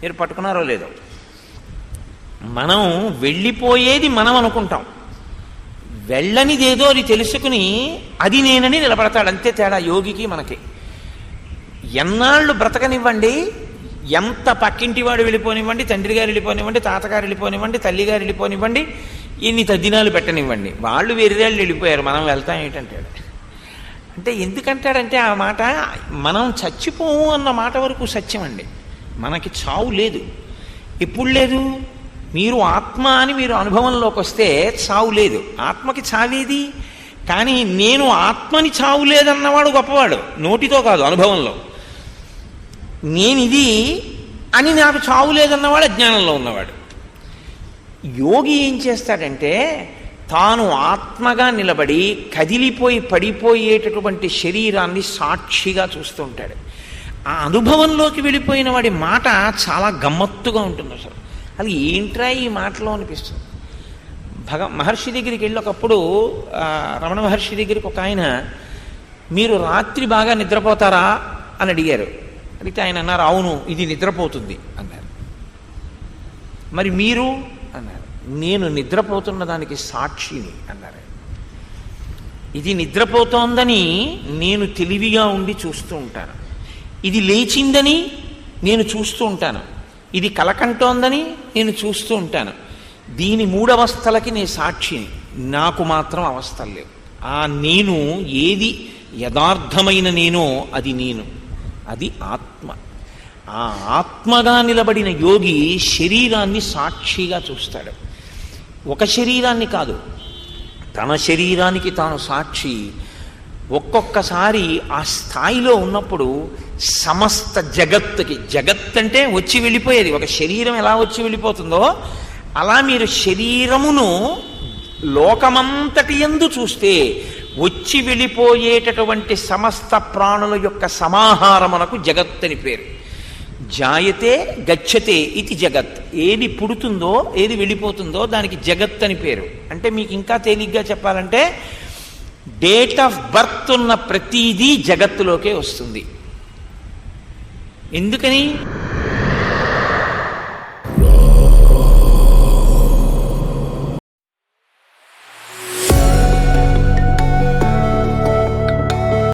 మీరు పట్టుకున్నారో లేదో. మనం వెళ్ళిపోయేది మనం అనుకుంటాం, వెళ్ళనిదేదో అది తెలుసుకుని అది నేనని నిలబడతాడు. అంతే తేడా యోగికి మనకి. ఎన్నాళ్ళు బ్రతకనివ్వండి, ఎంత పక్కింటి వాడు వెళ్ళిపోనివ్వండి, తండ్రి గారు వెళ్ళిపోనివ్వండి, తాతగారు వెళ్ళిపోనివ్వండి, తల్లిగారు వెళ్ళిపోనివ్వండి, ఎన్ని తద్దినాలు పెట్టనివ్వండి, వాళ్ళు వేరేళ్ళు వెళ్ళిపోయారు, మనం వెళ్తాం ఏంటంటాడు. అంటే ఎందుకంటాడంటే ఆ మాట మనం చచ్చిపోము అన్న మాట వరకు సత్యం అండి. మనకి చావు లేదు. ఎప్పుడు లేదు? మీరు ఆత్మ అని మీరు అనుభవంలోకి వస్తే చావు లేదు. ఆత్మకి చావేది. కానీ నేను ఆత్మని చావు లేదన్నవాడు గొప్పవాడు, నోటితో కాదు అనుభవంలో. నేనిది అని నాకు చావు లేదన్నవాడు అజ్ఞానంలో ఉన్నవాడు. యోగి ఏం చేస్తాడంటే తాను ఆత్మగా నిలబడి కదిలిపోయి పడిపోయేటటువంటి శరీరాన్ని సాక్షిగా చూస్తూ ఉంటాడు. ఆ అనుభవంలోకి వెళ్ళిపోయిన వాడి మాట చాలా గమ్మత్తుగా ఉంటుంది. అసలు అది ఏంట్రా ఈ మాటలో అనిపిస్తుంది. మహర్షి దగ్గరికి వెళ్ళి ఒకప్పుడు రమణ మహర్షి దగ్గరికి ఒక ఆయన, మీరు రాత్రి బాగా నిద్రపోతారా అని అడిగారు. అడిగితే ఆయన అన్నారు, అవును ఇది నిద్రపోతుంది అన్నారు. మరి మీరు అన్నారు, నేను నిద్రపోతున్న దానికి సాక్షిని అన్నారు. ఇది నిద్రపోతోందని నేను తెలివిగా ఉండి చూస్తూ ఉంటాను, ఇది లేచిందని నేను చూస్తూ ఉంటాను, ఇది కలకంటోందని నేను చూస్తూ ఉంటాను. దీని మూడవస్థలకి నేను సాక్షిని, నాకు మాత్రం అవస్థలు లేవు. ఆ నేను ఏది యథార్థమైన నేనో అది నేను, అది ఆత్మ. ఆ ఆత్మగా నిలబడిన యోగి శరీరాన్ని సాక్షిగా చూస్తాడు. ఒక శరీరాన్ని కాదు, తన శరీరానికి తాను సాక్షి. ఒక్కొక్కసారి ఆ స్థాయిలో ఉన్నప్పుడు సమస్త జగత్తుకి, జగత్ అంటే వచ్చి వెళ్ళిపోయేది, ఒక శరీరం ఎలా వచ్చి వెళ్ళిపోతుందో అలా మీరు శరీరమును లోకమంతటి యందు చూస్తే వచ్చి వెళ్ళిపోయేటటువంటి సమస్త ప్రాణుల యొక్క సమాహారమునకు జగత్ అని పేరు. జాయతే గచ్చతే ఇది జగత్. ఏది పుడుతుందో ఏది వెళ్ళిపోతుందో దానికి జగత్ అని పేరు. అంటే మీకు ఇంకా తేలిగ్గా చెప్పాలంటే డేట్ ఆఫ్ బర్త్ ఉన్న ప్రతిదీ జగత్తులోకే వస్తుంది. ఎందుకని?